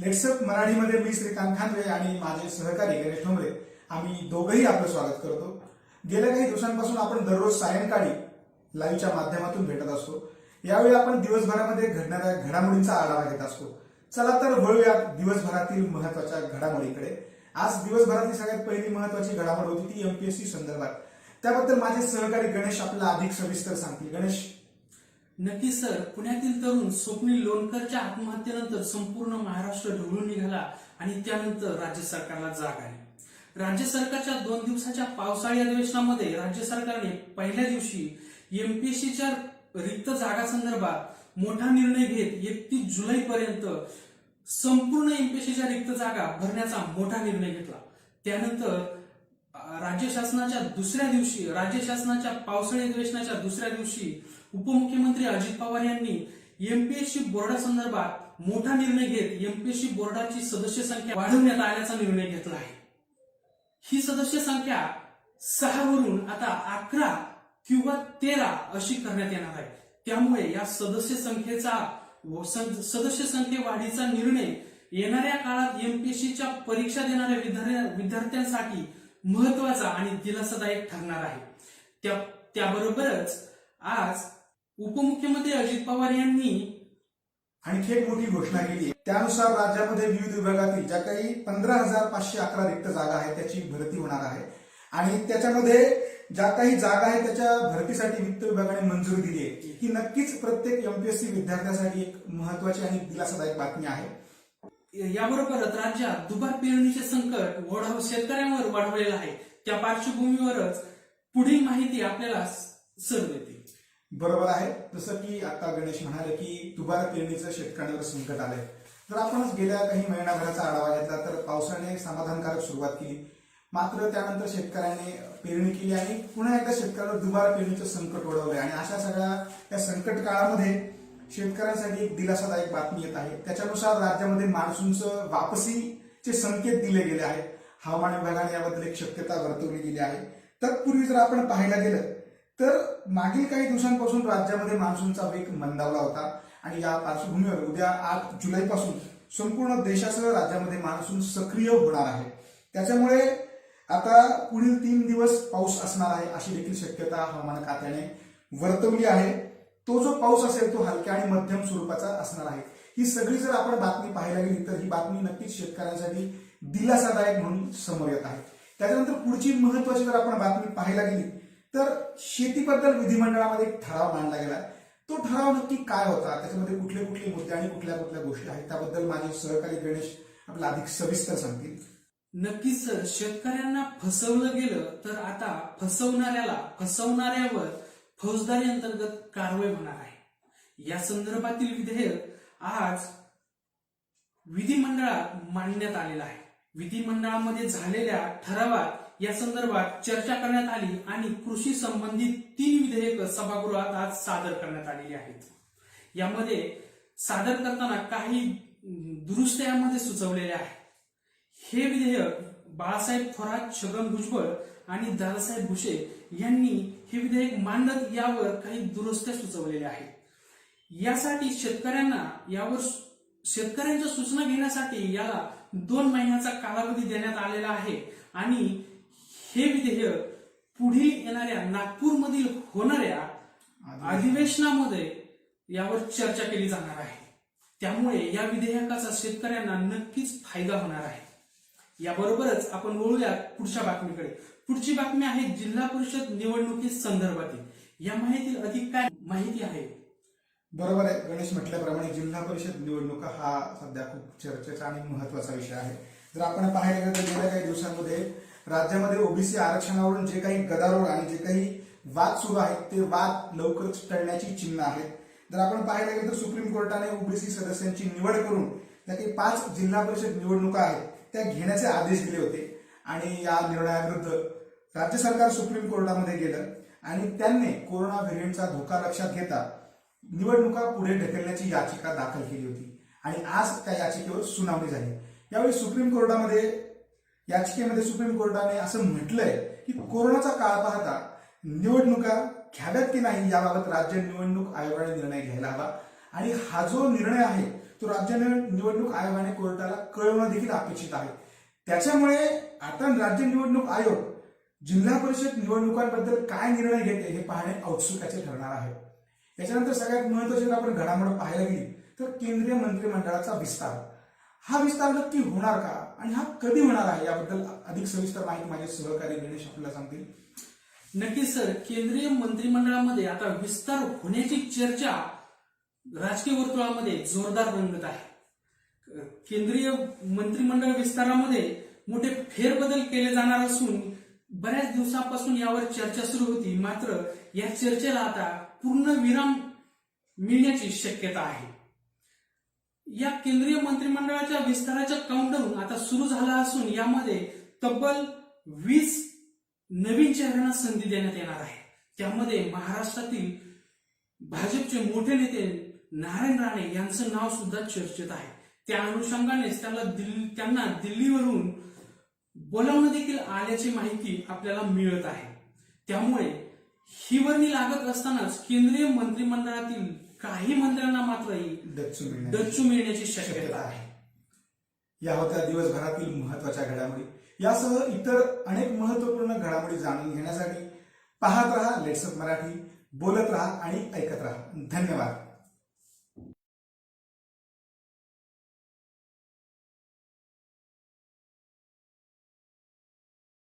Heads up मराठीमध्ये मी श्रीकांत खानवे आणि माझे सहकारी गणेश ठोंबरे आम्ही दोघंही आपलं स्वागत करतो। गेल्या काही दिवसांपासून आपण दररोज सायंकाळी लाईव्हच्या माध्यमातून भेटत असतो। यावेळी आपण दिवसभरामध्ये घडणाऱ्या घडामोडींचा आढावा घेत असतो। चला तर वळूया दिवसभरातील महत्त्वाच्या घडामोडींकडे। आज दिवसभरातील सगळ्यात पहिली महत्त्वाची घडामोड होती ती एमपीएससी संदर्भात। त्याबद्दल माझे सहकारी गणेश आपल्याला अधिक सविस्तर सांगतील। गणेश, नक्की सर, पुण्यातील तरुण स्वप्नील लोणकरच्या आत्महत्येनंतर संपूर्ण महाराष्ट्र ढवळून निघाला आणि त्यानंतर राज्य सरकारला जाग आली। राज्य सरकारच्या 2 दिवसाच्या पावसाळी अधिवेशनामध्ये राज्य सरकारने पहिल्या दिवशी एमपीएससीच्या रिक्त जागा संदर्भात मोठा निर्णय घेत 31 जुलैपर्यंत संपूर्ण एमपीएससीच्या रिक्त जागा भरण्याचा मोठा निर्णय घेतला। त्यानंतर राज्य शासनाच्या पावसाळी अधिवेशनाच्या दुसऱ्या दिवशी उपमुख्यमंत्री अजित पवार यांनी एमपीएससी बोर्डासंदर्भात मोठा निर्णय घेत एमपीएससी बोर्डाची सदस्य संख्या वाढवण्यात आल्याचा निर्णय घेतला आहे। ही सदस्य संख्या 6 वरून आता 11 किंवा 13 अशी करण्यात येणार आहे। त्यामुळे या सदस्य संख्ये वाढीचा निर्णय येणाऱ्या काळात एमपीएससीच्या परीक्षा देणाऱ्या विद्यार्थ्यांसाठी महत्वाचा आणि दिलासादायक ठरणार आहे। त्याबरोबरच आज उपमुख्यमंत्री अजित पवार यांनी आणखी एक मोठी घोषणा केली। त्यानुसार राज्यामध्ये विविध विभागातील ज्या काही 15,511 रिक्त जागा आहेत त्याची भरती होणार आहे आणि त्याच्यामध्ये ज्या काही जागा आहेत त्याच्या भरतीसाठी वित्त विभागाने मंजुरी दिली आहे। ही नक्कीच प्रत्येक एमपीएससी विद्यार्थ्यासाठी एक महत्वाची आणि दिलासादायक बातमी आहे। याबरोबरच राज्यात दुबार पेरणीचे संकट शेतकऱ्यांवर वाढवलेलं आहे। त्या पार्श्वभूमीवरच पुढील माहिती आपल्याला सर देते। बरोबर आहे, जसं की आता गणेश म्हणाले की दुबार पेरणीचं शेतकऱ्यांवर संकट आलंय। जर आपणच गेल्या काही महिनाभराचा आढावा घेतला तर पावसाने समाधानकारक सुरुवात केली, मात्र त्यानंतर शेतकऱ्यांनी पेरणी केली आणि पुन्हा एकदा शेतकऱ्यांवर दुबार पेरणीचं संकट ओढवलंय आणि अशा सगळ्या या संकट काळामध्ये शेतकऱ्यांसाठी एक दिलासादायक बातमी येत आहे। त्याच्यानुसार राज्यामध्ये मान्सूनचं वापसीचे संकेत दिले गेले आहेत। हवामान विभागाने याबद्दल एक शक्यता वर्तवली गेली आहे। तत्पूर्वी जर आपण पाहायला गेलं तर मागील काही दिवसांपासून राज्यामध्ये मान्सूनचा वेग मंदावला होता आणि या पार्श्वभूमीवर उद्या 8 जुलैपासून संपूर्ण देशासह राज्यामध्ये मान्सून सक्रिय होणार आहे। त्याच्यामुळे आता पुढील 3 दिवस पाऊस असणार आहे अशी देखील शक्यता हवामान खात्याने वर्तवली आहे। तो जो पाऊस असेल तो हलक्या आणि मध्यम स्वरूपाचा असणार आहे। ही सगळी जर आपण बातमी पाहायला गेली तर ही बातमी नक्कीच शेतकऱ्यांसाठी दिलासादायक म्हणून समोर येत आहे। त्याच्यानंतर पुढची महत्वाची जर आपण बातमी पाहायला गेली तर शेतीबद्दल विधिमंडळामध्ये एक ठराव मांडला गेला। तो ठराव नक्की काय होता, त्याच्यामध्ये कुठले कुठले मुद्दे आणि कुठल्या कुठल्या गोष्टी आहेत त्याबद्दल माझे सहकारी गणेश आपल्याला अधिक सविस्तर सांगतील। नक्कीच सर, शेतकऱ्यांना फसवलं गेलं तर आता फसवणाऱ्यावर फौजदारी अंतर्गत कारवाई होणार आहे। या संदर्भातील विधेयक आज विधिमंडळात मांडण्यात आलेलं आहे। विधिमंडळामध्ये झालेल्या ठरावात या संदर्भात चर्चा करण्यात आली आणि कृषी संबंधित 3 विधेयक सभागृहात आज सादर करण्यात आलेली आहेत। यामध्ये सादर करताना काही दुरुस्त्या यामध्ये सुचवलेल्या आहेत। हे विधेयक बाळासाहेब थोरात, छगन भुजबळ आणि दादासाहेब भुसे यांनी हे विधेयक मांडत यावर काही दुरुस्त्या सुचवलेल्या आहेत। यासाठी शेतकऱ्यांच्या सूचना घेण्यासाठी याला 2 महिन्याचा कालावधी देण्यात आलेला आहे आणि हे विधेयक पुढील येणाऱ्या नागपूरमधील होणाऱ्या अधिवेशनामध्ये यावर चर्चा केली जाणार आहे। त्यामुळे या विधेयकाचा शेतकऱ्यांना नक्कीच फायदा होणार आहे। याबरोबरच आपण वळूया पुढच्या बातमीकडे। पुढची बातमी आहे जिल्हा परिषद निवडणुकी संदर्भातील। या माहितीत अधिक काय माहिती आहे? बरोबर आहे, गणेश म्हटल्याप्रमाणे जिल्हा परिषद निवडणुका हा सध्या खूप चर्चेचा आणि महत्वाचा विषय आहे। जर आपण पाहायला गेलं तर गेल्या काही दिवसांमध्ये राज्यामध्ये ओबीसी आरक्षणावरून जे काही गदारोळ आणि जे काही वाद सुरू आहेत ते वाद लवकरच टळण्याची चिन्ह आहेत। जर आपण पाहायला गेलं तर सुप्रीम कोर्टाने ओबीसी सदस्यांची निवड करून त्या काही 5 जिल्हा परिषद निवडणुका आहेत त्या घेण्याचे आदेश दिले होते आणि या निर्णयाविरुद्ध राज्य सरकार सुप्रीम कोर्टामध्ये गेलं आणि त्यांनी कोरोना व्हेरियंटचा धोका लक्षात घेता निवडणुका पुढे ढकलण्याची याचिका दाखल केली होती आणि आज त्या याचिकेवर सुनावणी झाली। यावेळी याचिकेमध्ये सुप्रीम कोर्टाने असं म्हटलंय की कोरोनाचा काळ पाहता निवडणुका घ्याव्यात की नाही याबाबत राज्य निवडणूक आयोगाने निर्णय घ्यायला हवा आणि हा जो निर्णय आहे तो राज्य निवडणूक आयोगाने कोर्टाला कळवणं देखील अपेक्षित आहे. त्याच्यामुळे आता राज्य निवडणूक आयोग जिल्हा परिषद निवडणुकांबद्दल काय निर्णय घेते हे पाहणे औत्सुक्याचे ठरणार आहे. त्याच्यानंतर सगळ्यात महत्त्वाची जर आपण घडामोड पाहायला गेली तर केंद्रीय मंत्रिमंडळाचा विस्तार. हा विस्तार नक्की होणार का आणि हा कधी होणार आहे याबद्दल अधिक सविस्तर माहिती माझे सहकारी गणेश आपल्याला सांगतील. नक्कीच सर, केंद्रीय मंत्रिमंडळामध्ये आता विस्तार होण्याची चर्चा राजकीय वर्तुळामध्ये जोरदार रंगत आहे. केंद्रीय मंत्रिमंडळ विस्तारामध्ये मोठे फेरबदल केले जाणार असून बऱ्याच दिवसापासून यावर चर्चा सुरू होती. मात्र या चर्चेला आता पूर्ण विराम मिळण्याची शक्यता आहे. या केंद्रीय मंत्रिमंडळाच्या विस्ताराच्या काउंटडाऊन आता सुरू झाला असून यामध्ये तब्बल 20 नवीन चेहऱ्यांना संधी देण्यात येणार आहे. त्यामध्ये महाराष्ट्रातील भाजपचे मोठे नेते नारायण राणे यांचं नाव सुद्धा चर्चेत आहे. त्या अनुषंगानेच त्यांना दिल्लीवरून बोलावणं देखील आल्याची माहिती आपल्याला मिळत आहे. त्यामुळे ही वर्णी लागत असतानाच केंद्रीय मंत्रिमंडळातील काही मंत्र्यांना मात्र डच्चू मिळण्याची शक्यता आहे. या होत्या दिवसभरातील महत्वाच्या घडामोडी. यासह इतर अनेक महत्वपूर्ण घडामोडी जाणून घेण्यासाठी पाहत रहा लेट्स अप मराठी, बोलत रहा आणि ऐकत रहा. धन्यवाद.